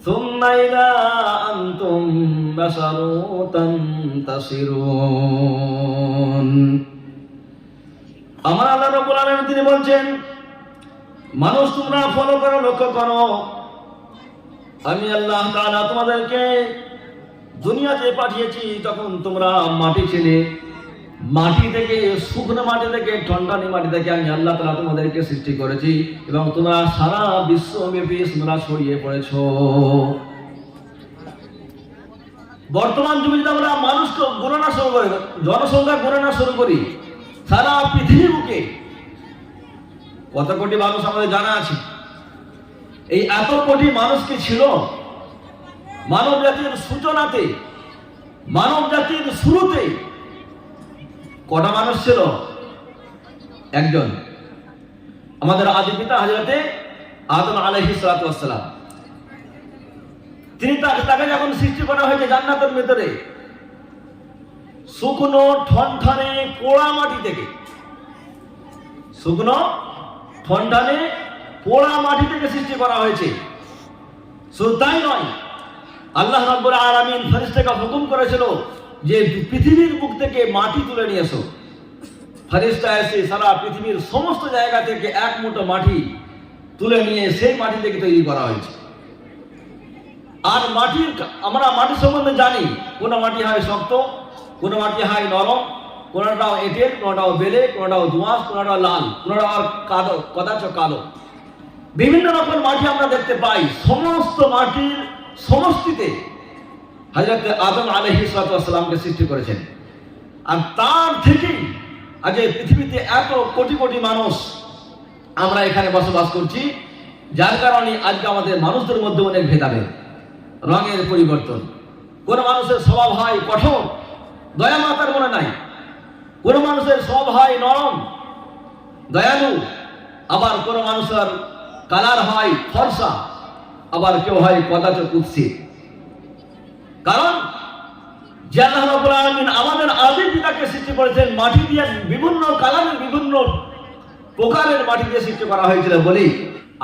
ثم إذا أنتم بشر تنتصرون। আমার আল্লাহ রাব্বুল আলামিন তিনি বলছেন, মানুষ তোমরা ফলো করো, লক্ষ্য করো, আমি আল্লাহ তাআলা তোমাদেরকে দুনিয়াতে পাঠিয়েছি তখন তোমরা মাটি ছিলে, মাটি থেকে, শুকনো মাটি থেকে, ঠনঠনে মাটি থেকে আমি আল্লাহ তাআলা তোমাদেরকে সৃষ্টি করেছি এবং তোমরা সারা বিশ্বব্যাপী তোমরা ছড়িয়ে পড়েছো। বর্তমান যুগে যদি আমরা মানুষকে গণনা শুরু করি, জনসংখ্যা গণনা শুরু করি, সারা পৃথিবী বুকে কত কোটি মানুষ আমাদের জানা আছে। এই এত কোটি মানুষ কি ছিল? মানব জাতির সূচনাতে, মানব জাতির শুরুতে কটা মানুষ ছিল? একজন, আমাদের আদি পিতা হযরতে আদম আলাইহিস সালাতু ওয়াস সালাম। তিনি তাকে যখন সৃষ্টি করা হয়েছে জান্নাতের ভিতরে শুকনো ঠনঠনে পোড়া মাটি থেকে, শুকনো ঠনঠনে পোড়া মাটি থেকে সৃষ্টি করা হয়েছে। শুধু তাই নয়, আল্লাহ রাব্বুল আলামিন ফেরেশতাকে হুকুম করেছিল যে পৃথিবীর বুক থেকে মাটি তুলে নিয়ে এসো। ফেরেশতা এসে সারা পৃথিবীর সমস্ত জায়গা থেকে এক মুঠো মাটি তুলে নিয়ে সেই মাটি থেকে তৈরি করা হয়েছে। আর আমরা মাটির সম্বন্ধে জানি, কোন মাটি হয় শক্ত, কোন মাটি হয় নরম, কোনটাও এঁটেল, কোনটাও বেলে, কোনটাও দোআঁশ, কোনটাও লাল, কোনটাও কালো, কদাচ কালো। বিভিন্ন রকম মাটি আমরা দেখতে পাই। সমস্ত মাটির সমষ্টিতে হযরত আদম আলাইহিস সালাতু ওয়াস সালামকে সৃষ্টি করেছেন। আর তার থেকেই আজ এই পৃথিবীতে এত কোটি কোটি মানুষ আমরা এখানে বসবাস করছি, যার কারণে আজকে আমাদের মানুষদের মধ্যে অনেক ভেদাভেদ, রঙের পরিবর্তন। কোন মানুষের স্বভাব হয় কঠোর, দয়া মাতার মনে নাই। কোন মানুষের স্বভাব হয় নরম, দয়ালু। আবার কোন মানুষের কালার হয় ফর্সা, আবার কেউ হয় কদাচ কুৎসিত। কারণ যে আল্লাহ রাব্বুল আলামিন আমাদের আদি পিতাকে সৃষ্টি করেছেন মাটি দিয়ে, বিভিন্ন কালারের, বিভিন্ন প্রকারের মাটি দিয়ে সৃষ্টি করা হয়েছিল বলি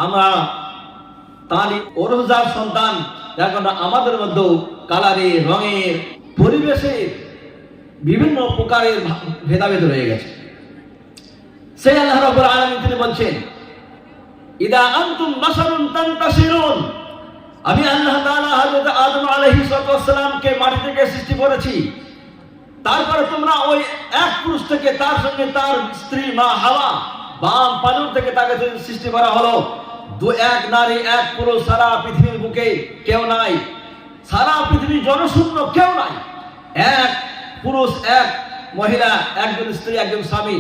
আমরা তারই অরুজার সন্তান। এখন আমাদের মধ্যেও কালারে, রঙের, পরিবেশের বিভিন্ন প্রকারের ভেদাভেদ রয়ে গেছে। সেই আল্লাহ রাব্বুল আলামিন তিনি বলছেন, ইদা আনতুম বাশারুন তানতাশিরুন, আমি আল্লাহ তাআলা হযরত আদম আলাইহিস সালামকে মাটি থেকে সৃষ্টি করেছি। তারপরে তোমরা ওই এক পুরুষ থেকে, তার সঙ্গে তার স্ত্রী মা হাওয়া, বাম পালন থেকে তাকে সৃষ্টি করা হলো। এক নারী এক পুরুষ, সারা পৃথিবীর বুকে কেউ নাই, সারা পৃথিবী জনশূন্য, কেউ নাই। এক পুরুষ, এক মহিলা, একজন স্ত্রী, একজন স্বামী,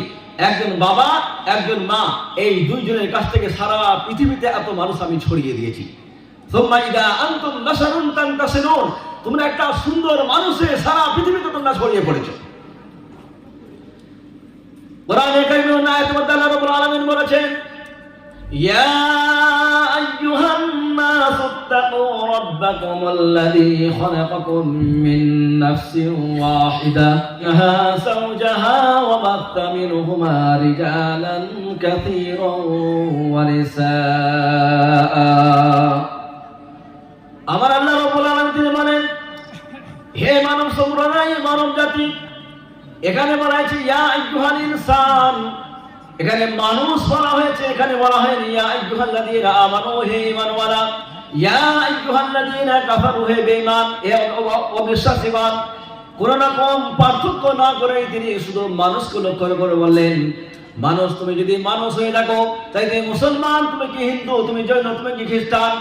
একজন বাবা, একজন মা, এই দুইজনের কাছ থেকে সারা পৃথিবীতে এত মানুষ আমি ছড়িয়ে দিয়েছি। তোমরা একটা সুন্দর মানুষে সারা পৃথিবীতে তোমরা ছড়িয়ে পড়েছো। কোরআনে কারীমের আয়াতের মধ্যে আল্লাহ রাব্বুল আলামিন বলেছেন, ইয়া আইয়ুহান নাস ইত্তাকু রাব্বাকুমুল্লাযী খালাকাকুম মিন নাফসিন ওয়াহিদাতিন যাওজাহা ওয়া বাথা মিনহুমা রিজালান কাসীরান ওয়া নিসাআ। আমার আল্লাহ রাব্বুল আলামিন তিনি বলেন, হে মানব সম্প্রদায়, মানব জাতি, এখানে বলা হয়েছে ইয়া আইয়ুহাল ইনসান, এখানে মানুষ বলা হয়েছে, এখানে বলা হয়নি ইয়া আইয়ুহাল্লাযীনা আমানু, হে ঈমানওয়ালা, ইয়া আইয়ুহাল্লাযীনা কাফারু, হে বেঈমান, হে অবিশ্বাসীগণ। কোন রকম পার্থক্য না করে তিনি শুধু মানুষকে লক্ষ্য করে বললেন, মানুষ, তুমি যদি মানুষ হয়ে থাকো, তাই তুমি মুসলমান, তুমি কি হিন্দু, তুমি জৈন, তুমি কি খ্রিস্টান,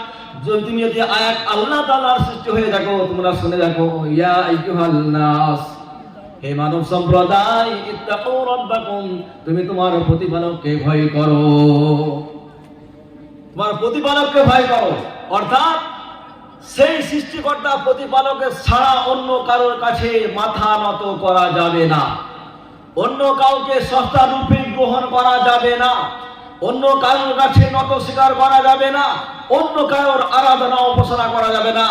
তুমি যদি এক আল্লাহ তাআলার সৃষ্টি হয়ে থাকো, তোমরা শুনে রাখো, ইয়া আইয়ুহান নাস, হে মানব সম্প্রদায়, ইত্তাকু রাব্বাকুম, তুমি তোমার প্রতিপালককে ভয় করো, তোমার প্রতিপালককে ভয় করো। অর্থাৎ সেই সৃষ্টিকর্তা প্রতিপালকের ছাড়া অন্য কারোর কাছে মাথা নত করা যাবে না, অন্য কাউকে সস্তা রূপে গ্রহণ করা যাবে না, অন্য কারোর কাছে নত স্বীকার করা যাবে না, অন্য কারোর আরাধনা উপাসনা করা যাবে না।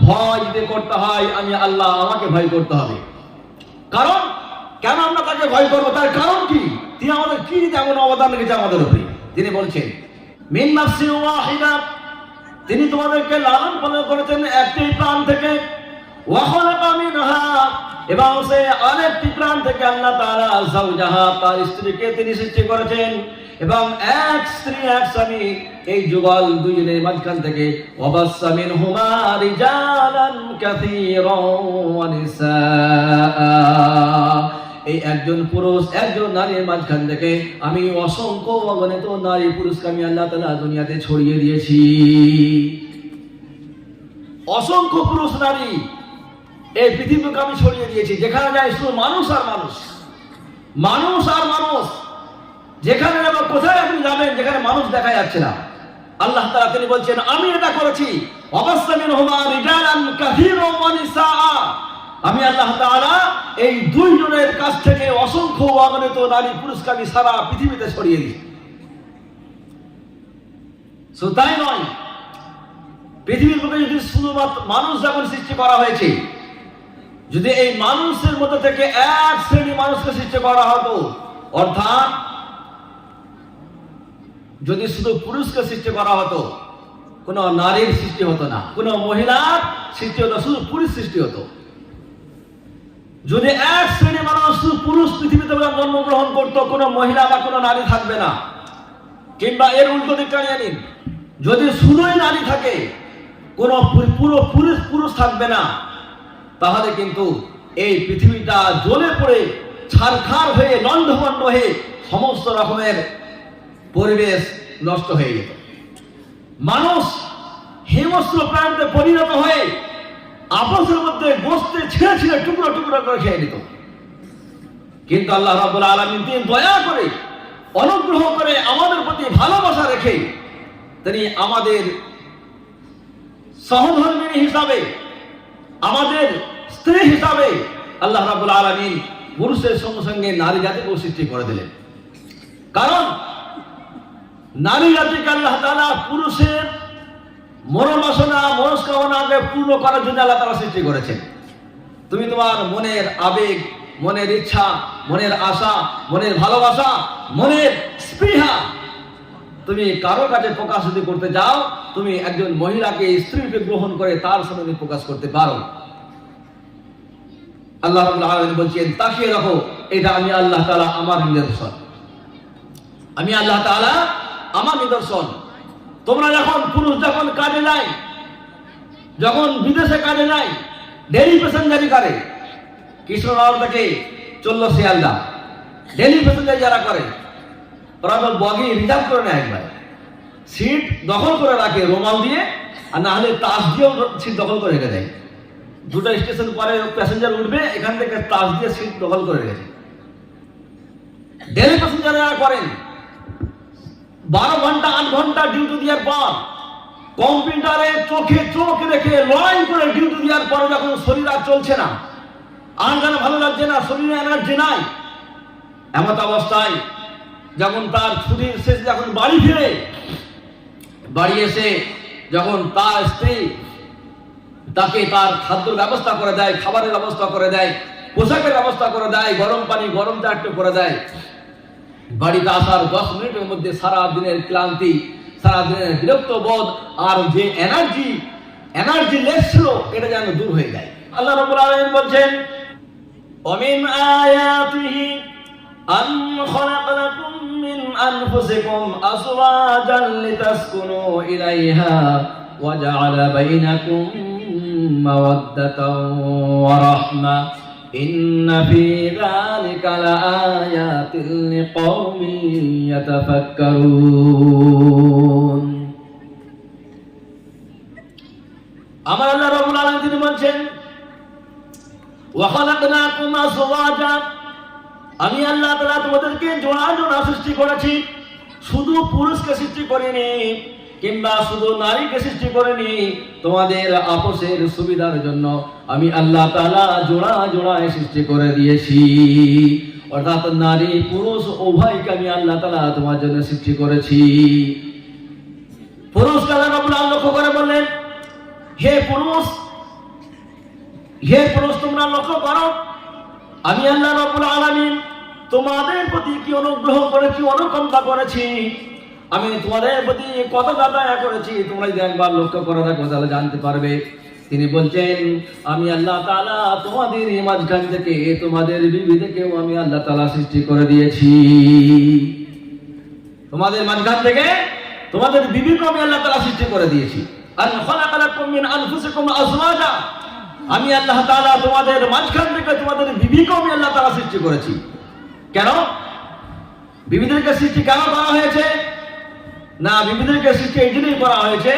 ভয় যদি করতে হয় আমি আল্লাহ, আমাকে ভয় করতে হবে। কারণ কেন আমরা তাকে ভয় করবো? তার কারণ কি? তিনি আমাদের কি এমন অবদান রেখেছে আমাদের উপরে। তিনি বলছেন মিন নাফসিন ওয়াহিদা, তিনি তোমাদেরকে লালন পালন করেছেন একটি প্রাণ থেকে, ওয়া খালাকা মিনহা, এবং সে আরেকটি প্রাণ থেকে আল্লাহ তাআলা যাওজাহা, তার স্ত্রীকে তিনি সৃষ্টি করেছেন, এবং এক স্ত্রী এক স্বামী এই যুগল দুজনের মাঝখান থেকে ওয়াবাসসা মিনহুমা রিজালান কাসীরান ওয়া নিসাআ, এই একজন পুরুষ একজন নারীর মাঝখান থেকে আমি অসংখ্য অগণিত নারী পুরুষকে আমি আল্লাহ তাআলা দুনিয়াতে ছড়িয়ে দিয়েছি। অসংখ্য পুরুষ নারী এই পৃথিবীকে আমি ছড়িয়ে দিয়েছি, যেখানে যাই শুধু মানুষ আর মানুষ, মানুষ আর মানুষ। যেখানে যাবো, কোথায় আপনি যাবেন যেখানে মানুষ দেখা যাচ্ছে না, আল্লাহ তাআলা তিনি বলছেন আমি এটা করেছি। ওয়াবাসসা মিনহুমা রিজালান কাসীরান ওয়া নিসাআ, আমি আল্লাহ তাআলা এই দুইজনের কাছ থেকে অসংখ্য অগণিত নারী পুরুষকে আমি সারা পৃথিবীতে ছড়িয়ে দিই। শুধু তাই নয়, পৃথিবীর মধ্যে যদি শুধুমাত্র মানুষ যখন সৃষ্টি করা হয়েছে, যদি এই মানুষের মধ্যে থেকে এক শ্রেণী মানুষকে সৃষ্টি করা হতো, অর্থাৎ যদি শুধু পুরুষকে সৃষ্টি করা হতো, কোনো নারীর সৃষ্টি হতো না, কোনো মহিলার সৃষ্টি হতো, শুধু পুরুষ সৃষ্টি হতো। যদি এক শ্রেণী মানুষ শুধু পুরুষ পৃথিবীতে জন্মগ্রহণ করতো, কোনো মহিলা বা কোনো নারী থাকবে না। কিংবা এর উল্টো দিকটা নিয়ে নিন, যদি শুধুই নারী থাকে, কোনো পুরো পুরুষ থাকবে না, তাহলে কিন্তু এই পৃথিবীটা জ্বলে পড়ে ছারখার হয়ে লণ্ডভণ্ড হয়ে সমস্ত রকমের পরিবেশ নষ্ট হয়ে যেত। মানুষ হিংস্র প্রাণীতে পরিণত হয়ে আপসের মধ্যে গোশতে ছিঁড়ে ছিঁড়ে টুকরো টুকরো করে খেয়ে নিত। কিন্তু আল্লাহ রাব্বুল আলামিন তিনি দয়া করে অনুগ্রহ করে আমাদের প্রতি ভালোবাসা রেখে তিনি আমাদের সহধর্মিণী হিসাবে, আমাদের স্ত্রী হিসাবে আল্লাহ রাব্বুল আলামিন পুরুষের সঙ্গে সঙ্গে নারী জাতিকেও সৃষ্টি করে দিলেন। কারণ নারী জাতিকে আল্লাহ তাআলা পুরুষের মনোবাসনা মনস্কামনাকে পূর্ণ করার জন্য আল্লাহ তাআলা সৃষ্টি করেছেন। তুমি তোমার মনের আবেগ, মনের ইচ্ছা, মনের আশা, মনের ভালোবাসা, মনের স্পৃহা তুমি কারো কাছে প্রকাশ যদি করতে যাও, তুমি একজন মহিলাকে স্ত্রীকে গ্রহণ করে তার সামনে প্রকাশ করতে পারো। আল্লাহ রাব্বুল আলামিন বলছেন তাকিয়ে রাখো, এটা আমি আল্লাহ তাআলা আমার নিদর্শন, আমি আল্লাহ তাআলা আমার নিদর্শন। তোমরা যখন পুরুষ যখন কাজে যায়, যখন বিদেশে কাজে যায়, ডেলি প্যাসেঞ্জারি করে, কৃষ্ণনগর থেকে চললো শিয়ালদা, ডেলি প্যাসেঞ্জারি যারা করে ওরা তো বগি রিজার্ভ করে নেয়, একবার সিট দখল করে রাখে রুমাল দিয়ে, আর না হলে তাস দিয়েও সিট দখল করে রেখে দেয়। দুটো স্টেশন পরে প্যাসেঞ্জার উঠবে, এখান থেকে তাস দিয়ে সিট দখল করে রেখেছে। ডেলি প্যাসেঞ্জাররা করেন 12 ঘন্টা 8 ঘন্টা ডিউটি দেওয়ার পর কম্পিউটারে চোখে চোখ রেখে লড়াই করে ডিউটি দেওয়ার পরে যখন শরীর আর চলছে না, আর যেন ভালো লাগছে না, শরীরে এনার্জি নাই, এমন অবস্থায় যখন তার ছুটির শেষ যখন বাড়ি ফিরে, বাড়ি এসে যখন তার স্ত্রী তাকে তার খাদ্যের ব্যবস্থা করে দেয়, খাবারের ব্যবস্থা করে দেয়, পোশাকের ব্যবস্থা করে দেয়, গরম পানি গরম চা একটু করে দেয়, বাড়িতে আসার 10 মিনিটের মধ্যে সারা দিনের ক্লান্তি, সারা দিনের বিরক্ত বোধ আর যে এনার্জি লেস ছিল, এটা যেন দূর হয়ে যায়। আল্লাহ রাব্বুল আলামিন বলছেন ওমিন আয়াতিহি আন খালাকা লাকুম মিন আনফুসিকুম আজওয়াজান লিতাসকুনু ইলাইহা ওয়া জাআলা বাইনাকুম মাওয়াদ্দাতাও ওয়া রাহমা ইন্না ফি যালিকা লাআয়াতিন লিকাওমিন ইয়াতাফাক্কারুন। আমার আল্লাহ রাব্বুল আলামিন তিনি বলছেন ওয়া খালাকনাকুম আজওয়াজা, আমি আল্লাহ তাআলা তোমাদেরকে জোড়া জোড়া সৃষ্টি করেছি, শুধু পুরুষকে সৃষ্টি করিনি কিংবা শুধু নারীকে সৃষ্টি করিনি, তোমাদের আপসের সুবিধার জন্য আমি আল্লাহ তাআলা জোড়া জোড়ায় সৃষ্টি করে দিয়েছি। অর্থাৎ নারী পুরুষ উভয়কে আমি আল্লাহ তাআলা তোমার জন্য সৃষ্টি করেছি। পুরুষকে আল্লাহ রাব্বুল আলামিন লক্ষ্য করে বললেন, হে পুরুষ তোমরা লক্ষ্য করো, আমি আল্লাহ রাব্বুল আলামিন তোমাদের প্রতি কি অনুগ্রহ করেছি, অনুকম্পা করেছি। আমি তোমাদের প্রতি কতটা দয়া করেছি তোমরা যদি একবার লক্ষ্য করে দেখো তাহলে জানতে পারবে। তিনি বলছেন আমি আল্লাহ তাআলা তোমাদের মাঝখান থেকে তোমাদের বিবি থেকেও আমি আল্লাহ তাআলা সৃষ্টি করে দিয়েছি। তোমাদের মাঝখান থেকে তোমাদের বিবিকে আমি আল্লাহ তাআলা সৃষ্টি করে দিয়েছি। আন খালাকা লাকুম মিন আনফুসিকুম আজওয়াজা, আমি আল্লাহ তাআলা তোমাদের মাঝখান থেকে তোমাদের বিবিকে আমি আল্লাহ তাআলা সৃষ্টি করেছি। কেন বিবিদেরকে সৃষ্টি কেন করা হয়েছে? না, বিবিদেরকে সৃষ্টি এই জন্যই করা হয়েছে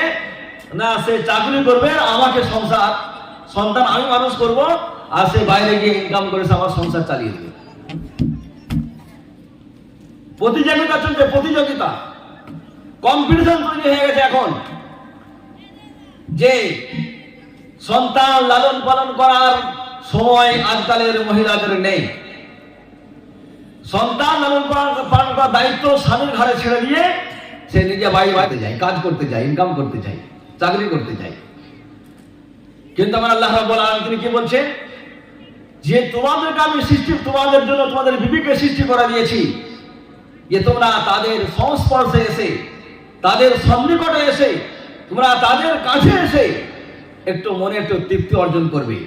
না সে চাকরি করবে আর আমাকে সন্তান আমি মানুষ করব, আর সে বাইরে গিয়ে ইনকাম করে আমার সংসার চালিয়ে দেবে। প্রতিযোগিতা চলছে, প্রতিযোগিতা, কম্পিটিশন তৈরি হয়ে গেছে এখন, যে সন্তান লালন পালন করার সময় আজকালের মহিলাদের নেই। সন্তান লালন পালন করার দায়িত্ব স্বামীর ঘরে ছেড়ে দিয়ে সে নিজে বাইরে যায়, কাজ করতে যায়, ইনকাম করতে যায়, চাকরি করতে যায়। কিন্তু আমার আল্লাহ রাব্বুল আলামিন তিনি কি বলছেন? যে তোমাদেরকে আমি সৃষ্টি, তোমাদের জন্য তোমাদের বিবিকে সৃষ্টি করে দিয়েছি, যে তোমরা তাদের সংস্পর্শে এসে, তাদের সন্নিকটে এসে, তোমরা তাদের কাছে এসে একটু মনে একটু তৃপ্তি অর্জন করবে,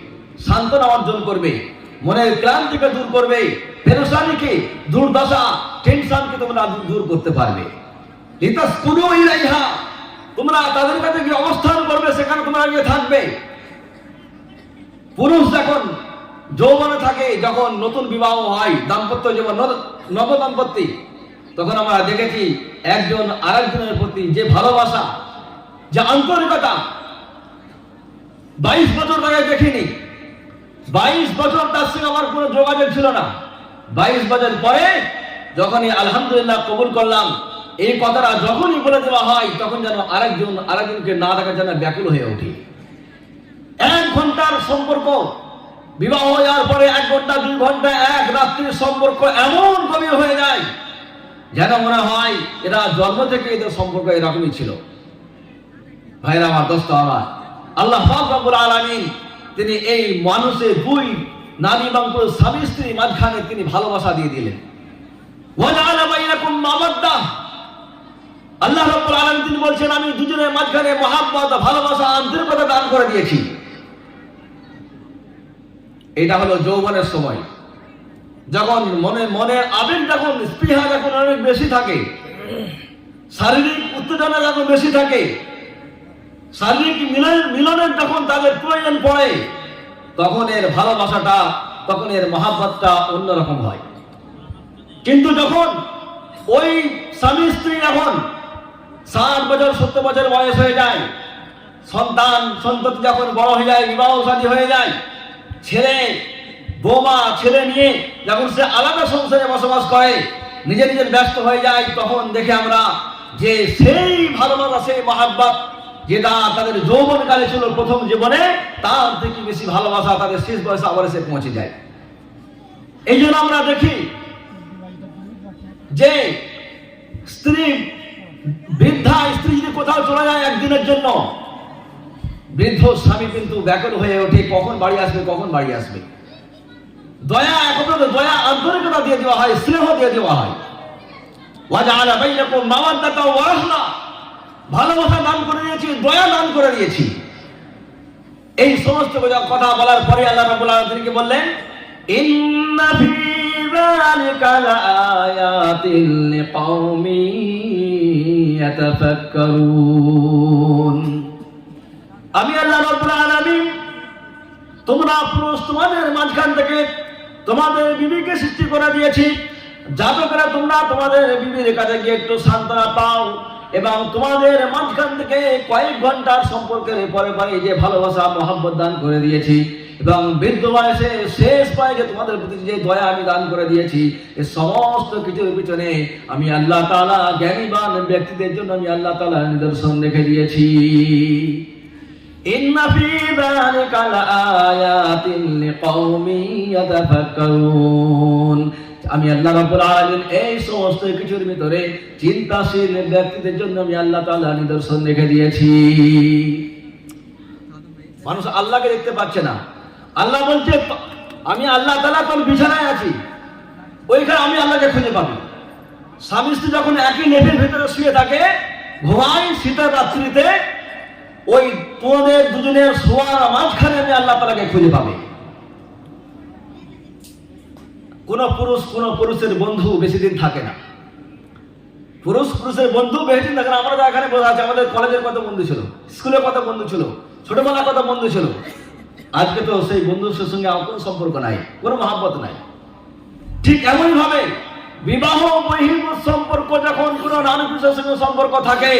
সান্ত্বনা অর্জন করবে, মনের ক্লান্তিকে দূর করবে, পেরেশানিকে, দুর্দশা, টেনশনকে তোমরা দূর করতে পারবে। লিতাসকুনু ইলাইহা, তোমরা তাদের কাছে গিয়ে অবস্থান করবে, সেখানে তোমরা গিয়ে থাকবে। পুরুষ যখন যৌবনে থাকে, যখন নতুন বিবাহ হয়, দাম্পত্য জীবন, নব দাম্পত্যি, তখন আমরা দেখেছি একজন আরেকজনের প্রতি যে ভালোবাসা, যে আন্তরিকতা 22 বছর আগে দেখিনি। 22 বছর তার সঙ্গে আমার কোনো যোগাযোগ ছিল না। 22 বছর পরে যখনই আলহামদুলিল্লাহ কবুল করলাম, এই কথাটা যখনই বলে দেওয়া হয় তখন যেন আরেকজনকে না দেখার জন্য ব্যাকুল হয়ে ওঠে। 1 ঘন্টার সম্পর্ক বিবাহ হয়ে যাওয়ার পরে 1 ঘন্টা, 2 ঘন্টা, 1 রাত্রির সম্পর্ক এমন গভীর হয়ে যায় যেন মনে হয় এরা জন্ম থেকে এদের সম্পর্ক এরকমই ছিল। ভাইরা আমার, দোস্ত আমার, আল্লাহ পাক রব্বুল আলামিন তিনি এই মানুষের 2 নারী এবং পুরুষ স্বামী স্ত্রী মাঝখানে তিনি ভালোবাসা দিয়ে দিলেন। ওয়াজআলা বাইনাকুম মাওয়াদ্দাহ, আল্লাহ রাব্বুল আলামিন তিনি বলছেন আমি দুজনের মাঝখানে মহব্বত, ভালোবাসা, আন্তরিকতা দান করে দিয়েছি। এটা হলো যৌবনের সময়, যখন মনের আবেগ, যখন স্পৃহা যখন অনেক বেশি থাকে, শারীরিক উত্তেজনা যখন বেশি থাকে, শারীরিক মিলনের যখন তাদের প্রয়োজন পড়ে, তখন এর ভালোবাসাটা, তখন এর মহব্বতটা অন্যরকম হয়। কিন্তু যখন ওই স্বামী স্ত্রী এখন 60 বছর 70 বছর বয়স হয়ে যায়, সন্ততি যখন বড় হয়ে যায়, বিবাহ শাদী হয়ে যায়, ছেলে নিয়ে যখন সে আলাদা সংসারে বসবাস করে, নিজের ব্যস্ত হয়ে যায়, তখন দেখে আমরা যে সেই ভালোবাসা, সেই মহব্বত যেটা তাদের যৌবনকালে ছিল প্রথম জীবনে, তার থেকে বেশি ভালোবাসা তাদের শেষ বয়সে আবার এসে পৌঁছে যায়। এই জন্য আমরা দেখি যে বৃদ্ধা স্ত্রী যদি কোথাও চলে যায় একদিনের জন্য, বৃদ্ধ স্বামী কিন্তু ব্যাকুল হয়ে ওঠে, কখন বাড়ি আসবে, কখন বাড়ি আসবে। দয়া, একমাত্র দয়া, আন্তরিকতা দিয়ে দেওয়া হয়, স্নেহ দিয়ে দেওয়া হয়। ওয়াজআলা বাইনাকুম মাওয়াদ্দাতা ওয়া রাহমা, ভালোবাসা দান করে দিয়েছি, দয়া দান করে দিয়েছি। এই সমস্ত কথা বলার পরে আল্লাহ রাব্বুল আলামিন বললেন ইন্না ফী যালিকা লাআয়াতিন লিকাওমিন ইয়াতাফাক্কারুন, আমি আল্লাহ রাব্বুল আলামিন তোমরা পুরুষ তোমাদের মাঝখান থেকে তোমাদের বিবিকে সৃষ্টি করে দিয়েছি, যাতে করে তোমরা তোমাদের বিবির কাছে গিয়ে একটু সান্ত্বনা পাও, এবং তোমাদের মাঝখান থেকে কয়েক ঘন্টার সম্পর্কের পরে যে ভালোবাসা মহব্বত দান করে দিয়েছি, এবং বৃদ্ধ বয়সে শেষ পায়ে তোমাদের প্রতি যে দয়া আমি দান করে দিয়েছি, এই সমস্ত কিছুর পিছনে আমি আল্লাহ তাআলা জ্ঞানীবান ব্যক্তিদের জন্য আমি আল্লাহ তাআলা নিদর্শন রেখে দিয়েছি। ইন্না ফী যালিকা লাআয়াতিন লিকাওমিন ইয়াতাফাক্কারুন, আমি আল্লাহ রাব্বুল আলামিন এই সমস্ত কিছুর ভিতরে চিন্তাশীল ব্যক্তিদের জন্য আমি আল্লাহ তাআলা নিদর্শন রেখে দিয়েছি। মানুষ আল্লাহকে দেখতে পাচ্ছে না, আল্লাহ বলছে আমি আল্লাহ তাআলা তোর বিছানায় আছি, ওইখানে আমি আল্লাহকে খুঁজে পাবি। স্বামী স্ত্রী যখন একই নেটের ভেতরে শুয়ে থাকে, ঘুমায় শীতের রাত্রিতে, ওই তোমাদের দুজনের শোয়ার মাঝখানে আমি আল্লাহ তাআলাকে খুঁজে পাবে। কোন পুরুষের বন্ধু বেশি দিন থাকে না। পুরুষের বন্ধু বেশি দিন থাকে না। আমরা তো এখানে বোঝা আছে, আমাদের কলেজের কত বন্ধু ছিল, স্কুলের কত বন্ধু ছিল, ছোটবেলার কত বন্ধু ছিল। আজকে তো সেই বন্ধুর সঙ্গে আমার কোনো সম্পর্ক নাই, কোনো মহাব্বত নাই। ঠিক এমনই ভাবে বিবাহ বহির্ভূত সম্পর্ক, যখন কোনো নারী পুরুষের সঙ্গে সম্পর্ক থাকে,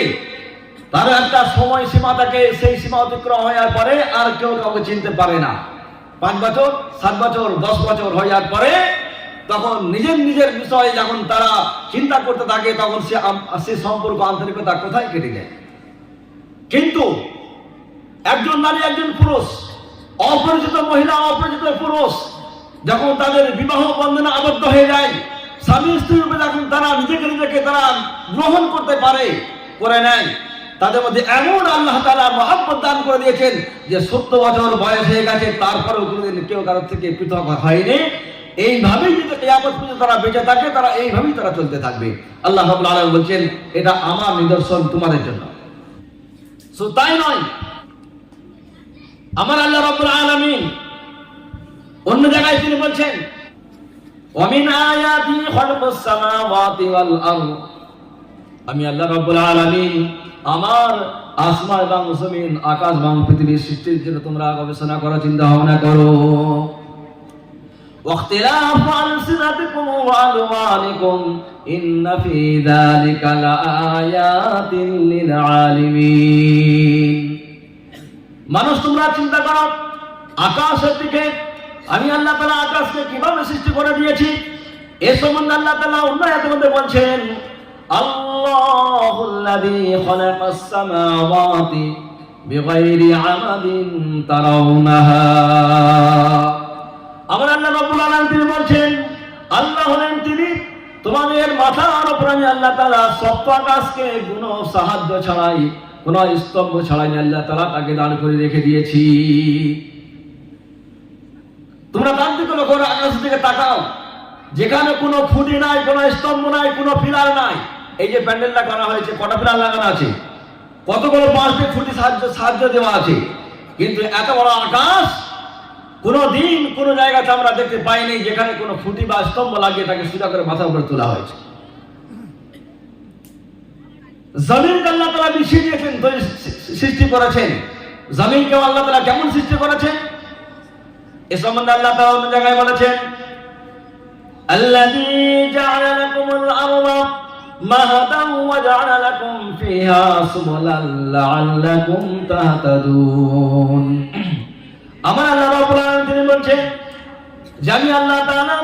তার একটা সময় সীমা থাকে, সেই সীমা অতিক্রম হওয়ার পরে আর কেউ কাউকে চিনতে পারে না। 5 বছর, 7 বছর, 10 বছর হয়ে যাওয়ার পরে তখন নিজের বিষয়ে যখন তারা চিন্তা করতে থাকে, তখন সে সম্পর্ক, আন্তরিকতা কোথায় কেটে যায়। কিন্তু একজন নারী, একজন পুরুষ, অপরিচিত মহিলা, অপরিচিত পুরুষ যখন তাদের বিবাহ বন্ধনে আবদ্ধ হয়ে যায়, স্বামী স্ত্রী রূপে যখন তারা নিজেকে তারা গ্রহণ করতে পারে, করে নেয়, তাদের মধ্যে এমন আল্লাহ তাআলা মহব্বত দান করে দিয়েছেন যে 70 বছর বয়স হয়ে গেছে, তারপরেও কোনোদিন কেউ কারোর থেকে পৃথক হয়নি। এইভাবেই যদি কিয়ামত পর্যন্ত তারা বেঁচে থাকে, তারা এইভাবেই তারা চলতে থাকবে। আল্লাহ রাব্বুল আলামিন বলছেন, এটা আমার নিদর্শন তোমাদের জন্য। শুধু তাই নয়, আমার আল্লাহ রাব্বুল আলামিন অন্য জায়গায় তিনি বলছেন, ওয়ামিন আয়াতি খালকুস সামাওয়াতি ওয়াল আরদ, আমি আল্লাহ রাব্বুল আলামিন আমার আসমান এবং জমিন, আকাশ এবং পৃথিবীর সৃষ্টির জন্য তোমরা গবেষণা করো, চিন্তা ভাবনা করো। ওয়াখতিলাফু আলসিনাতিকুম ওয়া আলওয়ানিকুম ইন্না ফি যালিকা লাআয়াতিন লিল আলিমিন। মানুষ, তোমরা চিন্তা করো আকাশের দিকে, আমি আল্লাহ তাআলা আকাশকে কিভাবে সৃষ্টি করে দিয়েছি। এ সম্বন্ধে আল্লাহ তাআলা অন্য আয়াতের মধ্যে বলছেন, আল্লাহুল্লাযী খালাকাস সামাওয়াতি বিগাইরি আমাদিন তারাউনাহা। আমার আল্লাহ রাব্বুল আলামিন তিনি বলছেন, আল্লাহ হলেন তিনি, তোমাদের মাথার উপর আমি আল্লাহ তাআলা সপ্ত আকাশকে কোনো সাহায্য ছাড়াই, কোনো স্তম্ভ ছাড়াই আল্লাহ তাআলা তাকে দাঁড় করে রেখে দিয়েছি। তোমরা তার দিকে লক্ষ্য করে আকাশের দিকে তাকাও, যেখানে কোনো খুঁটি নাই, কোনো স্তম্ভ নাই, কোনো পিলার নাই। এই যে প্যান্ডেলটা করা হয়েছে, কটা পিলার লাগানো আছে, কতগুলো বাঁশ দিয়ে খুঁটি সাহায্য দেওয়া আছে, কিন্তু এত বড় আকাশ কোনো দিন কোনো জায়গাতে আমরা দেখতে পাইনি যেখানে কোনো খুঁটি বা স্তম্ভ লাগিয়ে তাকে সোজা করে মাথার উপরে তোলা হয়েছে। জমিনকে আল্লাহ তাআলা বিছিয়ে দিয়েছেন, সৃষ্টি করেছেন। জমিনকে আল্লাহ তাআলা কেমন সৃষ্টি করেছেন এ সম্বন্ধে আল্লাহ তাআলা অন্য জায়গায় বলেছেন, আল্লাযী জাআলা লাকুমুল আরদা মাহাদান ওয়া জাআলা লাকুম ফিহা সুবুলান লাআল্লাকুম তাহতাদুন। আমার আল্লাহ রাব্বুল আলামিন তিনি বলছেন যে আমি আল্লাহ তাআলা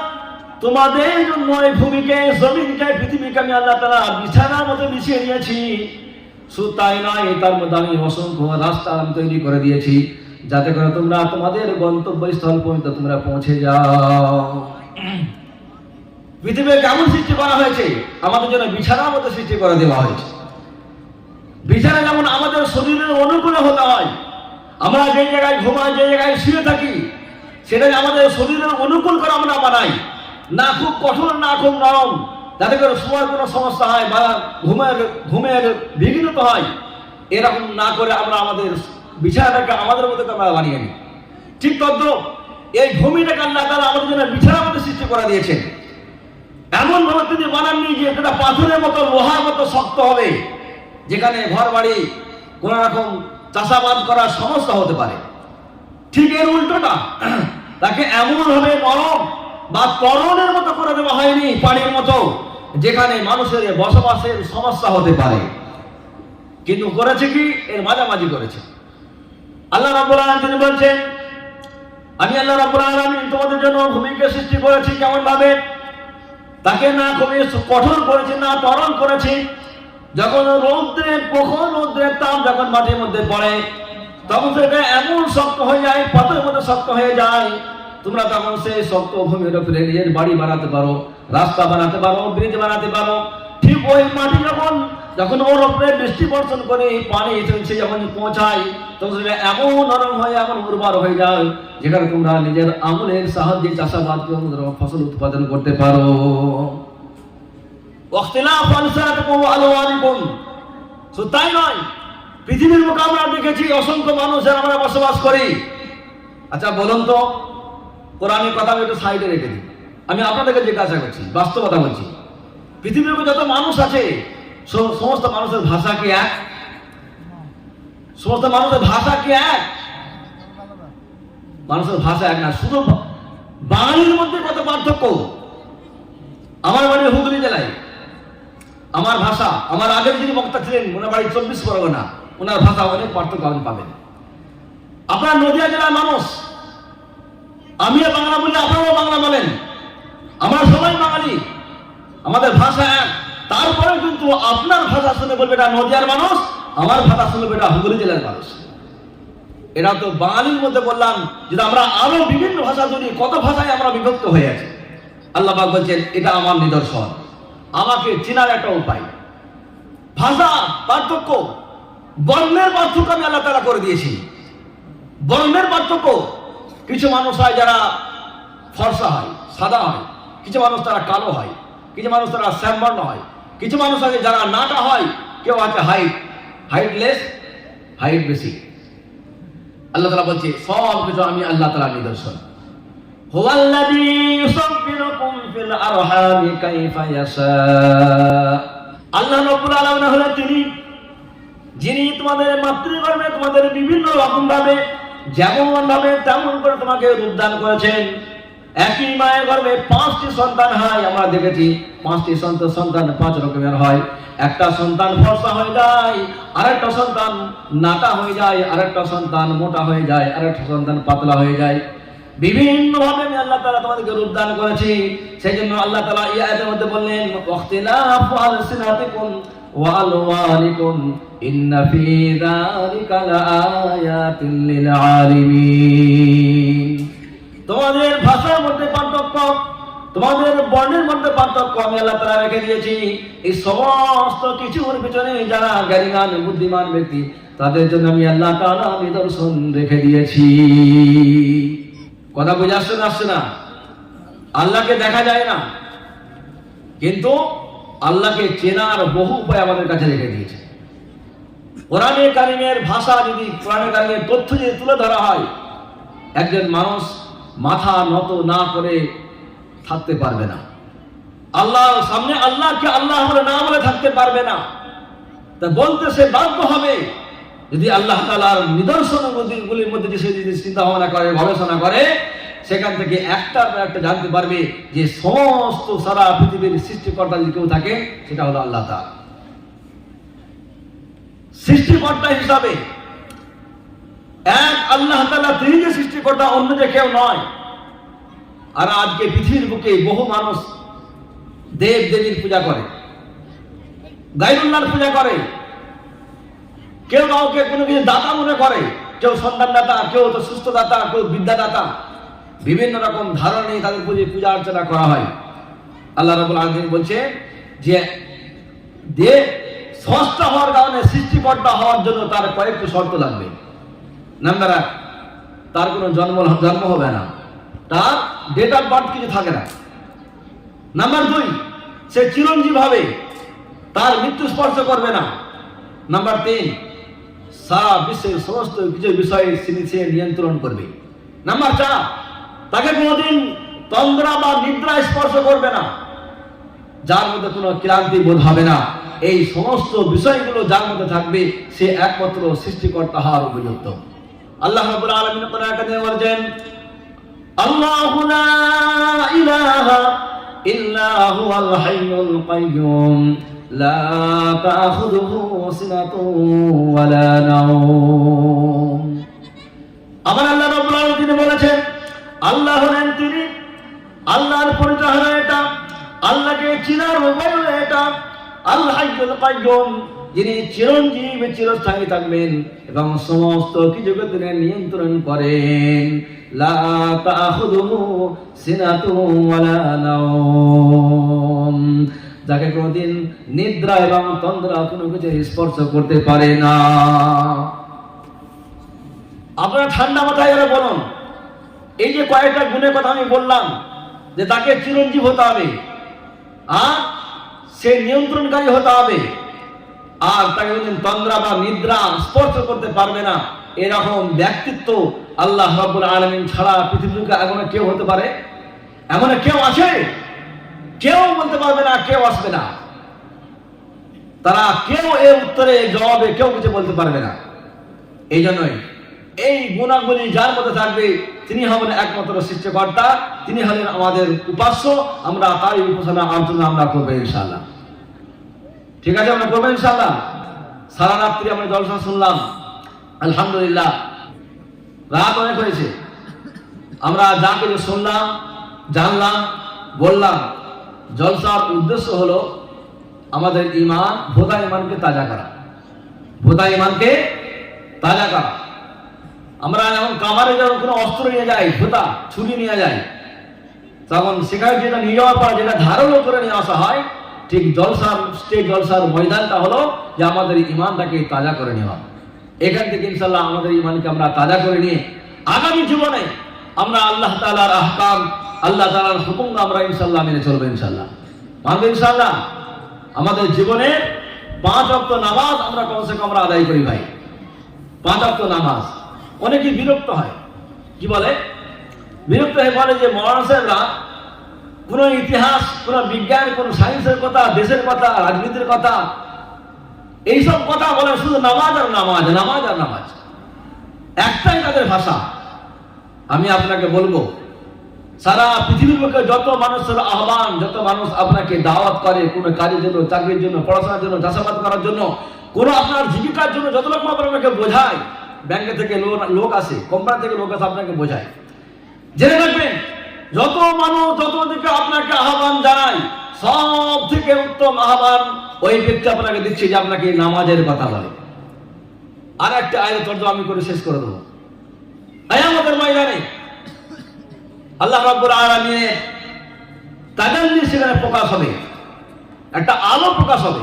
তোমাদের জন্য এই ভূমিকে, জমিনকে, পৃথিবীকে আমি আল্লাহ তাআলা বিছানার মতো বিছিয়ে দিয়েছি। শুধু তাই নয়, তার মধ্যে আমি অসংখ্য রাস্তা আমি তৈরি করে দিয়েছি, যাতে করে তোমরা তোমাদের গন্তব্যস্থল পর্যন্ত তোমরা পৌঁছে যাও। পৃথিবীকে কেমন সৃষ্টি করা হয়েছে? আমাদের জন্য বিছানার মতো সৃষ্টি করে দেওয়া হয়েছে। বিছানা যেমন আমাদের শরীরের অনুকূলে হতে হয়, আমরা যে জায়গায় ঘুমাই, যে জায়গায় শুয়ে থাকি, সেটাই আমাদের শরীরের অনুকূল করে আমরা বানাই, না খুব কঠোর না খুব নরম, যাতে করে শোয়ার কোনো সমস্যা হয় বা ঘুমের বিঘ্নিত হয়। এরকম না করে আমরা আমাদের বিছানাটাকে আমাদের মতো আমরা বানিয়ে নিই। ঠিক তদ্রুপ এই ভূমিটাকে আল্লাহ তাআলা আমাদের জন্য বিছানার মতো সৃষ্টি করে দিয়েছেন। এমন ভাবে তিনি বানাননি যে এটা পাথরের মতো, লোহার মতো শক্ত হবে, যেখানে ঘর বাড়ি কোন রকম চাষাবাদ করার সমস্যা হতে পারে। ঠিক এর উল্টোটা, তাকে এমন ভাবে নরম বা তরলের মতো করে দেওয়া হয়নি, পানির মতো, যেখানে মানুষের বসবাসের সমস্যা হতে পারে। কিন্তু করেছে কি? এর মাঝামাঝি করেছে। আল্লাহ রাব্বুল আলামিন তিনি বলছেন, আমি আল্লাহ রাব্বুল আলামিন তোমাদের জন্য ভূমিকে সৃষ্টি করেছি কেমন ভাবে? তাকে না খুবই কঠোর করেছি, না তরল করেছি। যখন রৌদ্রের তাপ যখন মাটির মধ্যে পড়ে, তখন সেটা এমন শক্ত হয়ে যায়, পাথরের মধ্যে শক্ত হয়ে যায়। তোমরা তখন সেই শক্ত ভূমির উপরে নিজের বাড়ি বানাতে পারো, রাস্তা বানাতে পারো, ব্রিজ বানাতে পারো। ঠিক ওই মাটি যখন ওর উপরে বৃষ্টি বর্ষণ করে পানি সে যখন পৌঁছায়, তখন সেটা এমন নরম হয়ে, এমন উর্বর হয়ে যায়, যেখানে তোমরা নিজের আমলের সাহায্যে চাষাবাদ করে ফসল উৎপাদন করতে পারো। ওয়াখতিলাফু আলসানাতিকুম ওয়া আলওয়ানিকুম। শুধু তাই নয়, পৃথিবীর বুকে আমরা দেখেছি অসংখ্য মানুষের আমরা বসবাস করি। আচ্ছা বলুন তো, কোরআনের কথা আমি একটু সাইডে রেখে দিই, আমি আপনাদেরকে জিজ্ঞাসা করছি, বাস্তবতা বলছি। পৃথিবীর বুকে যত মানুষ আছে সমস্ত মানুষের ভাষা কি এক? সমস্ত মানুষের ভাষা কি এক? মানুষের ভাষা এক না। শুধু বাঙালির মধ্যে কত পার্থক্য। আমার বাড়ি হুগলি জেলায়, আমার ভাষা, আমার আগের যিনি বক্তা ছিলেন ওনার বাড়ি 24 পরগনা, ওনার ভাষা অনেক পার্থক্য আপনি পাবেন। আপনার নদিয়া জেলার মানুষ, আমিও বাংলা বলি, আপনারাও বাংলা বলেন, আমরা সবাই বাঙালি, আমাদের ভাষা এক। তারপরে কিন্তু আপনার ভাষা শুনে বলবে এটা নদিয়ার মানুষ, আমার ভাষা শুনে বলবে এটা হুগলি জেলার মানুষ। এরা তো বাঙালির মধ্যে বললাম, যদি আমরা আরো বিভিন্ন ভাষা ধরি, কত ভাষায় আমরা বিভক্ত হয়ে আছি। আল্লাহ পাক বলছেন এটা আমার নিদর্শন, আমাকে চেনার একটা উপায়। ভাষা পার্থক্য, বর্ণের পার্থক্য আমি আল্লাহ তাআলা করে দিয়েছি। বর্ণের পার্থক্য, কিছু মানুষ হয় যারা ফর্সা হয়, সাদা হয়, কিছু মানুষ তারা কালো হয়, কিছু মানুষ তারা শ্যামবর্ণ হয়, কিছু মানুষ আছে যারা নাটা হয়, কেউ আছে হাইটলেস, হাইট বেশি। আল্লাহ তাআলা বলছে সব কিছু আমি আল্লাহ তাআলার নিদর্শন। হুয়াল্লাযী ইউসাব্বিরুকুম ফিল আরহামি কাইফা ইয়াশা। আল্লাহ রাব্বুল আলামিন হলেন তিনি যিনি তোমাদের মাতৃগর্ভে তোমাদের বিভিন্ন রকম ভাবে যেমন ভাবে তেমন করে তোমাকে রূপদান করেছেন। একই মায়ের গর্ভে 5টি সন্তান হয়, আমরা দেখেছি 5টি সন্তান 5 রকমের হয়। একটা সন্তান ফর্সা হয়ে যায়, আরেকটা সন্তান নাটা হয়ে যায়, আরেকটা সন্তান মোটা হয়ে যায়, আরেকটা সন্তান পাতলা হয়ে যায়। বিভিন্ন ভাবে আমি আল্লাহ তাআলা তোমাদেরকে রূপদান করেছি। সেই জন্য আল্লাহ তাআলা এই আয়াতের মধ্যে বললেন ওয়াখতিলাফু আলসিনাতিকুম ওয়া আলওয়ানিকুম ইন্না ফী যালিকা লাআয়াতিন লিল আলিমিন। তোমাদের ভাষার মধ্যে পার্থক্য, তোমাদের বর্ণের মধ্যে পার্থক্য আমি আল্লাহ তাআলা রেখে দিয়েছি। এই সমস্ত কিছুর পিছনে যারা জ্ঞানীমান বুদ্ধিমান ব্যক্তি, তাদের জন্য আমি আল্লাহ তাআলা নিদর্শন রেখে দিয়েছি। কথা বুঝে আসছে না? আল্লাহকে দেখা যায় না, কিন্তু আল্লাহকে চেনার বহু উপায় আমাদের কাছে রেখে দিয়েছে। কোরআনে কারিমের ভাষা যদি, কোরআনে কারিমের তথ্য যদি তুলে ধরা হয়, একজন মানুষ মাথা নত না করে থাকতে পারবে না। আল্লাহর সামনে আল্লাহকে আল্লাহ বলে না বলে থাকতে পারবে না। তা বলতে সে বাধ্য হবে যদি আল্লাহ তাআলার নিদর্শনগুলির মধ্যে যে সে যদি চিন্তা ভাবনা করে, গবেষণা করে, সেখান থেকে একটার পর একটা জানতে পারবে যে সমস্ত সারা পৃথিবীর সৃষ্টিকর্তা যদি কেউ থাকে সেটা হলো আল্লাহ তাআলা। সৃষ্টিকর্তা হিসাবে এক আল্লাহ তাআলা, তিনি যে সৃষ্টিকর্তা, অন্য যে কেউ নয়। আর আজকে পৃথিবীর বুকে বহু মানুষ দেব দেবীর পূজা করে, গায়রুল্লাহর পূজা করে, কেউ কাউকে কোনো কিছু দাতা মনে করে, কেউ সন্তান দাতা, কেউ তো সুস্থ দাতা, কেউ বিদ্যা দাতা, বিভিন্ন রকম ধারণা নিয়ে তাদের পূজা অর্চনা করা হয়। আল্লাহ রাব্বুল আলামিন বলছে যে স্রষ্টা হওয়ার কারণে, সৃষ্টিকর্তা হওয়ার জন্য তার কয়েকটি শর্ত লাগবে। নাম্বার 1, তার কোনো জন্ম হবে না, তার ডেট অফ বার্থ কিছু থাকে না। নাম্বার 2, সে চিরঞ্জীব হবে, তার মৃত্যু স্পর্শ করবে না। নাম্বার 3, সারা বিশ্বের সমস্ত কিছু বিষয়ে সে নিয়ন্ত্রণ করবে। নাম্বার 4, তাকে কোনোদিন তন্দ্রা বা নিদ্রা স্পর্শ করবে না, যার মধ্যে কোনো ক্লান্তি বোধ হবে না। এই সমস্ত বিষয়গুলো যার মধ্যে থাকবে, সে একমাত্র সৃষ্টিকর্তা হওয়ার উপযুক্ত। আল্লাহ রাব্বুল আলামিন কোরআনে বলেন আল্লাহু লা ইলাহা ইল্লা হুয়াল হাইয়ুল কাইয়্যুম লা তাখুযুহু সিনাতুন ওয়া লা নাওম। আমার আল্লাহ রাব্বুল আলামিন বলেছেন আল্লাহ হলেন তিনি, আল্লাহর পরিচয় হলো এটা, আল্লাহকে চিনার উপায় হলো এটা। আল হাইয়ুল কাইয়্যুম, যিনি চিরঞ্জীব, চিরস্থায়ী থাকবেন এবং সমস্ত কিছুকে তিনি নিয়ন্ত্রণ করেন। লা তাখুযুহু সিনাতুন ওয়া লা নাওম, যাকে কোনদিন নিদ্রা এবং তন্দ্রা কোনো কিছু স্পর্শ করতে পারে না। আপনারা ঠান্ডা মাথায় এরা বলুন, এই যে কয়েকটা গুণের কথা আমি বললাম যে তাকে চিরঞ্জীব হতে হবে, আর সে নিয়ন্ত্রণকারী হতে হবে, আর তাকে কোনদিন তন্দ্রা বা নিদ্রা স্পর্শ করতে পারবে না। এরকম ব্যক্তিত্ব আল্লাহ রাব্বুল আলামিন ছাড়া পৃথিবীতে এমন কেউ হতে পারে? এমন কেউ আছে? কেউ বলতে পারবে না, কেউ আসবে না। তারা কেউ এর উত্তরে জবাবে কেউ কিছু বলতে পারবে না। এই জন্যই এই গুণাগুলি যার মধ্যে থাকবে তিনি হবেন একমাত্র সৃষ্টিকর্তা, তিনি হলেন আমাদের উপাস্য। আমরা তারই উপাসনা আলোচনা আমরা করবো ইনশাআল্লাহ। ঠিক আছে, আমরা করবো ইনশাআল্লাহ। সারা রাত্রি আমরা জলসা শুনলাম, আলহামদুলিল্লাহ। রাত অনেক হয়েছে, আমরা যা কিছু শুনলাম, জানলাম, বললাম, জলসার উদ্দেশ্য হলো আমাদের ইমান, ভোতা ইমানকে তাজা করা, ভোতা ইমানকে তাজা করা। আমরা যখন কামারে যখন কোনো অস্ত্র নিয়ে যাই, ভোতা ছুরি নিয়ে যাই, তখন সেখানে যেটা নিয়ে যাওয়ার পর যেটা ধারণও করে নিয়ে আসা হয়, ঠিক জলসার স্টেজ, জলসার ময়দানটা হলো যে আমাদের ইমানটাকে তাজা করে নেওয়া। এখান থেকে ইনশাআল্লাহ আমাদের ইমানকে আমরা তাজা করে নিয়ে আগামী জীবনে আমরা আল্লাহ তাআলার আহকাম, আল্লাহ তাআলার হুকুম আমরা ইনশাআল্লাহ মেনে চলবো ইনশাআল্লাহ, মানবো ইনশাআল্লাহ। আমাদের জীবনে 5 ওয়াক্ত নামাজ আমরা কমসে কম আমরা আদায় করি ভাই। 5 ওয়াক্ত নামাজ। অনেকেই বিরক্ত হয়, কি বলে? বিরক্ত হয়ে বলে যে মৌলানা সাহেবরা কোনো ইতিহাস, কোনো বিজ্ঞান, কোনো সায়েন্সের কথা, দেশের কথা, রাজনীতির কথা, এইসব কথা বলে শুধু নামাজ আর নামাজ, নামাজ আর নামাজ, একটাই তাদের ভাষা। আমি আপনাকে বলবো, সারা পৃথিবীর বুকে যত মানুষের আহ্বান, যত মানুষ আপনাকে দাওয়াত করে কোনো কাজের জন্য, চাকরির জন্য, পড়াশোনার জন্য, চাষাবাদ করার জন্য, কোনো আপনার জীবিকার জন্য, যত লোক আপনাকে বোঝায়, ব্যাংকে থেকে লোক আসে, কোম্পানি থেকে লোক আসে আপনাকে বোঝায়, জেনে রাখবেন যত মানুষ যত দিকে আপনাকে আহ্বান জানায়, সব থেকে উত্তম আহ্বান ওই ব্যক্তি আপনাকে দিচ্ছে যে আপনাকে নামাজের কথা বলে। আর একটা আয়াত তর্জমা আমি করে শেষ করে দেবো। কিয়ামতের ময়দানে আল্লাহ রাব্বুল আলামিনের তাজাল্লি সেখানে প্রকাশ হবে, একটা আলো প্রকাশ হবে,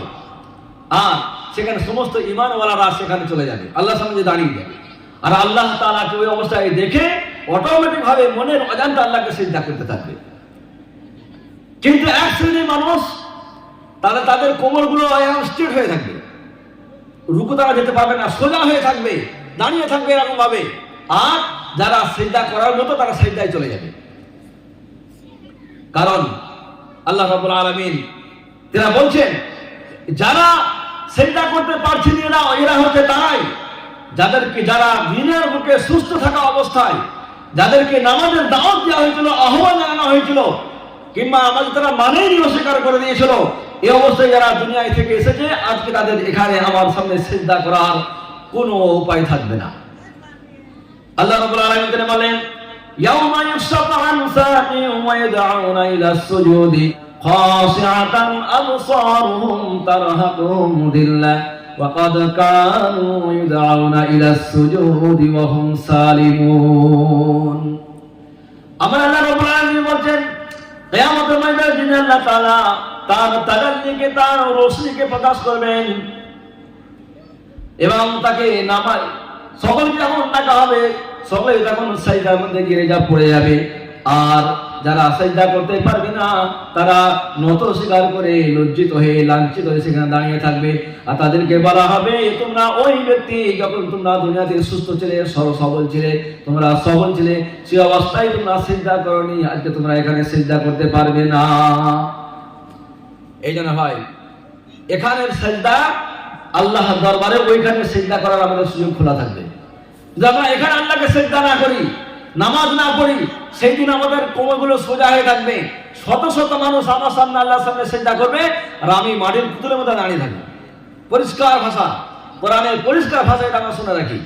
আর সেখানে সমস্ত ঈমানওয়ালারা সেখানে চলে যাবে, আল্লাহর সামনে দাঁড়িয়ে যাবে। আর আল্লাহ তাআলাকে ওই অবস্থায় দেখে অটোমেটিক ভাবে মনের অজান্তে আল্লাহকে সিজদা করতে থাকবে। কিন্তু এক শ্রেণীর মানুষ, তাদের কোমরগুলো স্ট্রেট হয়ে থাকবে, রুকু তারা যেতে পারবে না, সোজা হয়ে থাকবে, দাঁড়িয়ে থাকবে এরকম ভাবে। আর যারা সিজদা করার মতো তারা সিজদায় চলে যাবে। কারণ আল্লাহ রাব্বুল আলামিন তারা বলছেন, যারা সিজদা করতে পারছে না এরা হচ্ছে তারাই যাদেরকে, যারা দিনের বুকে সুস্থ থাকা অবস্থায় যাদেরকে নামাজের দাওয়াত দেওয়া হয়েছিল, আহ্বান জানানো হয়েছিল, কিংবা আমাদের তারা মানেই অস্বীকার করে দিয়েছিল, এই অবস্থায় যারা দুনিয়ায় থেকে এসেছে, আজকে তাদের এখানে আমার সামনে সিজদা করার কোনো উপায় থাকবে না। আল্লাহ রাব্বুল আলামিন তিনি বলেন, ইয়াউমা ইউকশাফু আন সাকিন ওয়া ইয়াদউনা ইলা সুজুদি খাশিআতান আবসারুহুম তারহাকুহুম যিল্লাহ ওয়া ক্বাদ কানু ইউদউনা ইলা সুজুদি ওয়া হুম সালিমুন। আমার আল্লাহ রাব্বুল আলামিন বলেন, কিয়ামতের ময়দানে আল্লাহ তাআলা তার তাজাল্লিকে, তার রোশনীকে প্রকাশ করবেন এবং তাকে নামাজ সকলকে এমন ডাকা হবে, সকলে তখন সাজদার মধ্যে গিরে যা পড়ে যাবে। আর যারা সাজদা করতে পারবে না তারা নত স্বীকার করে, লজ্জিত হয়ে, লাঞ্ছিত হয়ে সেখানে দাঁড়িয়ে থাকবে। আর তাদেরকে বলা হবে, তোমরা ওই ব্যক্তি যখন তোমরা দুনিয়াতে সুস্থ ছিলে, সবল ছিলে, তোমরা সবল ছিলে, সে অবস্থায় তোমরা সিজদা করনি, আজকে তোমরা এখানে সিজদা করতে পারবে না। এই জন্য ভাই, এখানের সিজদা আল্লাহর দরবারে, ওইখানে সিজদা করার আমাদের সুযোগ খোলা থাকবে। যদি আমরা এখানে আল্লাহকে সিজদা না করি, নামাজ না পড়ি, সেই দিন আমাদের কোমরগুলো সোজা হয়ে থাকবে, শত শত মানুষ আমার সামনে আল্লাহর সামনে সিজদা করবে, আর আমি মাটির পুতুলের মধ্যে দাঁড়িয়ে থাকবো। পরিষ্কার ভাষা, কোরআনের পরিষ্কার ভাষা, এটা আমরা শুনে রাখি।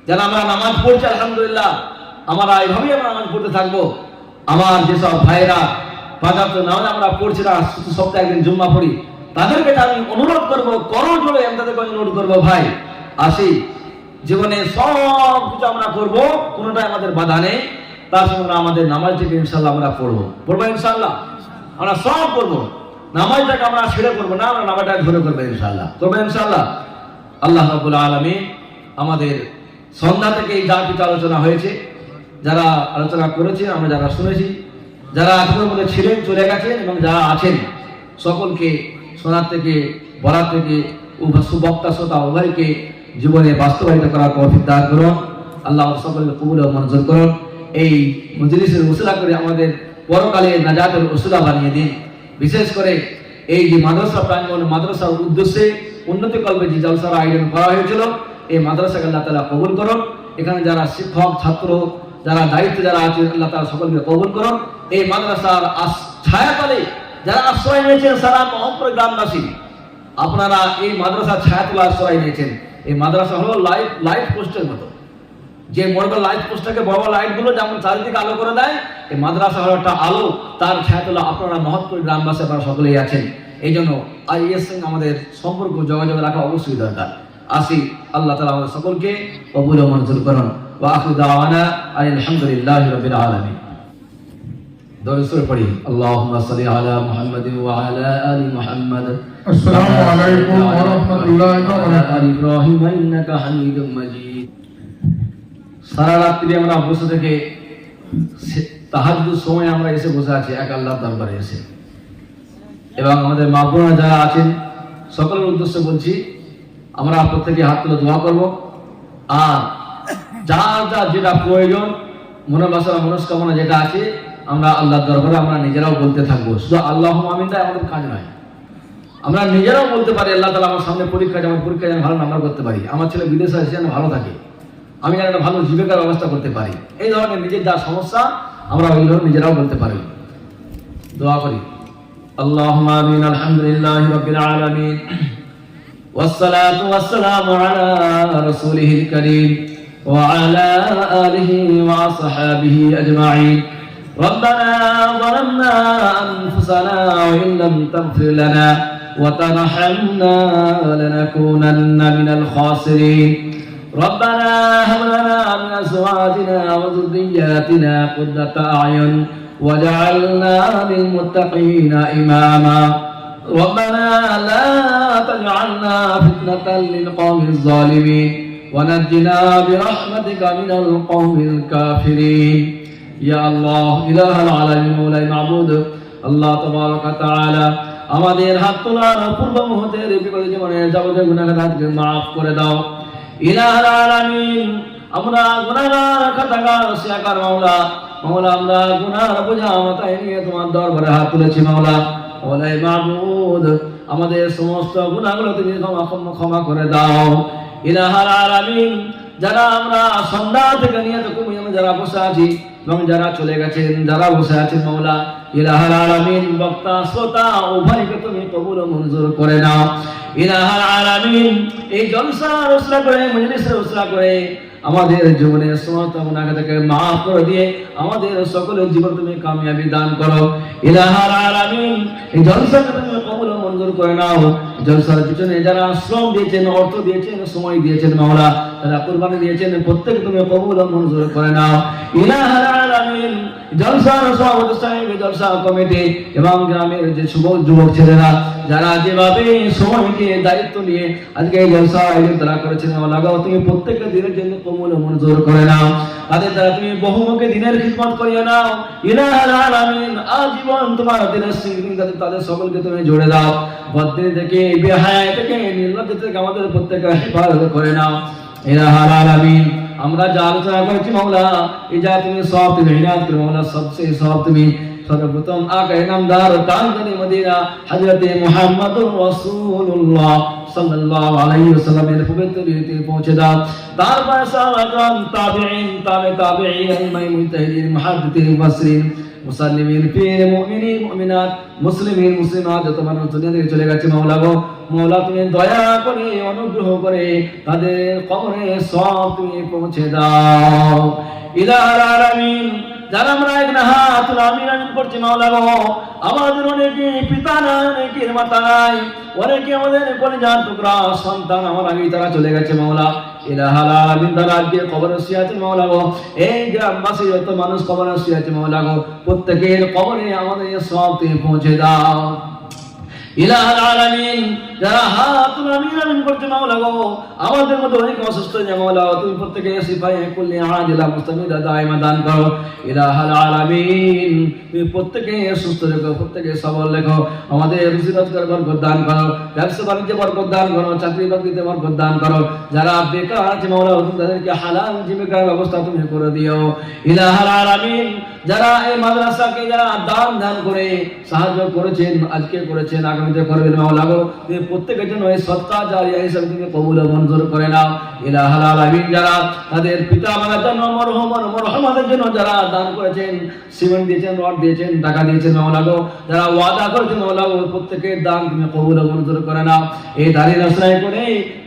যেন আমরা নামাজ পড়ছি, আলহামদুলিল্লাহ, আমরা এইভাবেই আমরা নামাজ পড়তে থাকবো। আমার যেসব ভাইরা 5 ওয়াক্ত নামাজ আমরা পড়ছি না, শুধু সপ্তাহে একদিন জুম্মা পড়ি, তাদেরকে আমি অনুরোধ করবো, করো জোরে আমি তাদেরকে অনুরোধ করবো, ভাই আসি, জীবনে সব কিছু আমরা করবো, কোনোটাই আমাদের বাধা নেই, তার সঙ্গে আমরা আমাদের নামাজটাকে ইনশাল্লাহ আমরা পড়বো ইনশাল্লাহ, আমরা সব করবো। নামাজটাকে আমরা ছেড়ে করবো না, আমরা নামাজটাকে ধরে করবো ইনশাল্লাহ, করবো ইনশাল্লাহ। আল্লাহ রাব্বুল আলামিন আমাদের সন্ধ্যা থেকে এই যা কিছু আলোচনা হয়েছে, যারা আলোচনা করেছে, আমরা যারা শুনেছি, যারা আপনার মধ্যে ছিলেন, চলে গেছেন, এবং যারা আছেন, সকলকে শোনার থেকে বলার থেকে সুবক্তা শ্রোতা উভয়কে জীবনে বাস্তবায়িত করার তৌফিক দান করুন। আল্লাহ সকলকে কবুল ও মঞ্জুর করুন। এই মজলিসের উসিলা করে আমাদের পরকালে নাজাতের উসিলা বানিয়ে দিন। বিশেষ করে এই যে মাদ্রাসা প্রাঙ্গণ, মাদ্রাসার উদ্দেশ্যে উন্নতি কল্পে যে জলসার আয়োজন করা হয়েছিল, এই মাদ্রাসাকে আল্লাহ তাআলা কবুল করুন। এখানে যারা শিক্ষক, ছাত্র, যারা দায়িত্বে যারা আছে, আল্লাহ তাআলা সকলকে কবুল করুন। এই মাদ্রাসার ছায়াতলে যারা আশ্রয় নিয়েছেন সারা মোহাম্মদপুর গ্রামবাসী, আপনারা এই মাদ্রাসার ছায়াতলে আশ্রয় নিয়েছেন। এই মাদ্রাসা হলো লাইট পোস্টের মতো, যে বড় বড় লাইট পোস্টটাকে বড় বড় লাইটগুলো যেমন চারিদিকে আলো করে দেয়, এই মাদ্রাসা হলো একটা আলো, তার ছায়াতলে আপনারা মোহাম্মদপুর গ্রামবাসী আপনারা সকলেই আছেন। এই জন্য এর সঙ্গে আমাদের সম্পর্ক যোগাযোগ রাখা অবশ্যই দরকার। আসি, আল্লাহ তাআলা আমাদের সকলকে কবুল ও মঞ্জুর করুন। ওয়া আখিরু দাওয়ানা আলহামদুলিল্লাহি রাব্বিল আলামিন। দরুদ শরীফ পড়ি। আল্লাহুম্মা সাল্লি আলা মুহাম্মাদিন ওয়া আলা আলি মুহাম্মাদ। আসসালামু আলাইকুম ওয়া রাহমাতুল্লাহি ওয়া বারাকাতুহু। ইব্রাহিম ইন্নাকা হামিদুম মাজিদ। সারা রাত্রি আমরা বসে থেকে তাহাজ্জুদের সময় আমরা এসে বসে আছি এক আল্লাহর দরবারে এসে, এবং আমাদের মা বোনেরা যারা আছেন সকলের উদ্দেশ্যে বলছি, আমরা প্রত্যেকে হাত তুলে দোয়া করব। আর যার যার যেটা প্রয়োজন, মনোবাসনা মনস্কামনা যেটা আছে, আমরা আল্লাহর দরবারে আমরা নিজেরাও বলতে থাকবো। শুধু আল্লাহুম্মা আমিনটাই আমাদের কাজ নয়, আমরা নিজেরাও বলতে পারি আল্লাহ তাআলা আমার সামনে পরীক্ষা যেন ভালো নাম্বার করতে পারি, আমার ছেলে বিদেশে আছে যেন ভালো থাকে, আমি যেন একটা ভালো জীবিকার ব্যবস্থা করতে পারি। এই ধরনের নিজের যা সমস্যা আমরা ওই ধরনের নিজেরাও বলতে পারি। দোয়া করি। اللهم آمين الحمد لله رب العالمين والصلاة والسلام على رسوله الكريم وعلى آله وصحبه أجمعين. ربنا ظلمنا أنفسنا وإن لم تغفر لنا وترحمنا لنكونن من الخاسرين. ربنا هب لنا من أزواجنا وذرياتنا قرة أعين وجعلنا للمتقين إماما. ربنا لا تجعلنا فتنة للقوم الظالمين ونجنا برحمتك من القوم الكافرين. يا الله إله العالمين مولاي معبود الله تبارك وتعالى আমাদের হাত তোলার পূর্ব মুহূর্তের বিগত জীবনের যাবতীয় গুনাহকে মাফ করে দাও। ইলাহুল আলামিন, আমরা গুনাহগার, খাতাগার, শিয়াকার মাওলা, আমরা গুনাহ বোঝা মাথায় নিয়ে তোমার দরবারে হাত তুলেছি মাওলা। ওলাই মাবুদ, আমাদের সমস্ত গুনাহগুলো তুমি ক্ষমা করে দাও। ইলাহুল আলামিন, যারা আমরা সন্ধ্যা থেকে নিয়ে তো যারা বসে আছি এবং যারা চলে গেছেন, যারা বসে আছেন মাওলা, ইলাহুল আলামিন, বক্তা শ্রোতা উভয়কে তুমি কবুল ও মঞ্জুর করে নাও। ইলাহুল আলামিন, এই জলসার উসরা করে, মজলিসের উসরা করে আমাদের জীবনের সমস্ত গুনাহকে মাফ করে দিয়ে আমাদের সকলের জীবন তুমি কামিয়াবি দান করো। ইলাহুল আলামিন, এই জলসাকে তুমি কবুল ও মঞ্জুর করে নাও। জলসার পিছনে যারা শ্রম দিয়েছেন, অর্থ দিয়েছেন, সময় দিয়েছেন মাওলা, যারা কুরবানি দিয়েছেন, প্রত্যেক তুমি কবুল ও মঞ্জুর করে নাও। ইলাহুল আলামিন, জলসার সভাপতি সাহেব, জলসা কমিটি এবং গ্রামের যে যুবক ছেলেরা যারা যেভাবে সময়কে দায়িত্ব নিয়ে আজকে এই জলসা আয়োজন তারা করেছেন মাওলা, তুমি প্রত্যেকটা দিনের জন্য কবুল ও মঞ্জুর করে নাও। তাদের দ্বারা তুমি বহুমুখী দিনের খিদমত করিয়ে নাও। ইলাহুল আলামিন, আজীবন তোমার দিনের সঙ্গে তাদের সকলকে তুমি জুড়ে দাও। বদদিন থেকে, বেহায়া থেকে, নির্লজ্জ থেকে আমাদের প্রত্যেককে হেফাজত করে নাও। ইলাহুল আলামিন, আমরা যা আলোচনা করেছি মাওলা, এই যা তুমি সব তুমি ইনাত করে মাওলা, সবচেয়ে সব তুমি সর্বপ্রথম আকা ইনামদার তাজদানি মদিনা হযরতে মুহাম্মদুর রাসূলুল্লাহ সাল্লাল্লাহু আলাইহি ওয়াসাল্লামের পবিত্র রীতিতে পৌঁছে দাও। তারপর সাহাবাগণ, তাবিঈন, তাবিঈন, ইমাম মুজতাহিদিন, মুহাদ্দিসিন, মুফাসসিরিন, মুসাল্লিমিন, পীর, মুমিনিন, মুমিনাত, মুসলিমিন, মুসলিমাত যত মানুষ দুনিয়া থেকে চলে গেছে মাওলা গো, মাওলা তুমি দয়া করে, অনুগ্রহ করে তাদের কবরে সব তুমি পৌঁছে দাও। ইলাহুল আলামিন, যারা আমরা এখানে হাত আমিন আমিন করছি মাওলা গো, আমাদের অনেকে পিতা নাই, অনেকের মাতা নাই, অনেকে আমাদের কলিজার টুকরা সন্তান আমার আগে তারা চলে গেছে মাওলা। ইলাহুল আলামিন, তারা আজকে কবরে শুয়ে আছে মাওলা গো, এই গ্রামবাসী যত মানুষ কবরে শুয়ে আছে মাওলা গো, প্রত্যেকের কবরে আমাদের সব তুমি পৌঁছে দাও। ইলাহুল আলামিন যারা হাত আমিন আমিন করছে মাওলা গো, আমাদের মধ্যে অনেক অসুস্থ যে মাওলা, তুমি প্রত্যেকে সিফায়ে কুল্লি আজিলা মুস্তামিদা দাইমা দান করো। ইলাহুল আলামিন তুমি প্রত্যেকে সুস্থ রেখো, প্রত্যেকে সবল রেখো, আমাদের রুজি রোজগার বরকত দান করো, ব্যবসা বাণিজ্যে বরকত দান করো, চাকরি বাকরিতে বরকত দান করো, যারা বেকার আছে মাওলা তুমি তাদেরকে হালাল জীবিকার ব্যবস্থা তুমি করে দিও। ইলাহুল আলামিন যারা এই মাদ্রাসাকে যারা দান করে সাহায্য করেছেন, আজকে করেছেন, আগামীতে করবেন মাওলা গো, তুমি প্রত্যেকের জন্য এই সদকা জারিয়া হিসেবে তুমি কবুল ও মঞ্জুর করে নাও। ইলাহুল আলামিন যারা তাদের পিতা মাতার জন্য মরহুমাদের জন্য যারা দান করেছেন, সিমেন্ট দিয়েছেন, রড দিয়েছেন, টাকা দিয়েছেন মাওলা গো, যারা ওয়াদা করেছেন মাওলা গো, প্রত্যেকের দান তুমি কবুল ও মঞ্জুর করে নাও। এই দাঁড়িয়ে আশ্রয় করে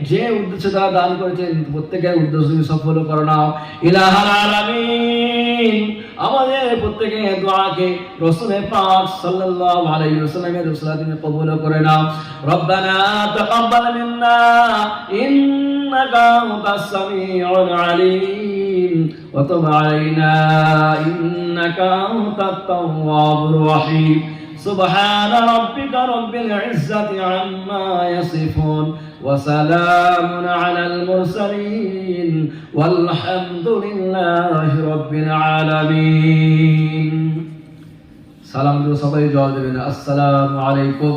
যে উদ্দেশ্যে তারা দান করেছেন প্রত্যেকের উদ্দেশ্য তুমি সফল করে নাও। ইলাহুল আলামিন আমাদের প্রত্যেকের দোয়াকে রাসূল পাক সাল্লাল্লাহু আলাইহি ওয়াসাল্লামের উসরাতে তুমি কবুল করে নাও। রব্বানা তাকাব্বাল মিন্না ইন্নাকা আনতাস সামিউল আলিম ওয়া তুব আলাইনা ইন্নাকা আনতাত তাওয়াবুর রহিম। سبحان ربك رب العزة عما يصفون وسلام على المرسلين والحمد لله رب العالمين. سلام عليكم.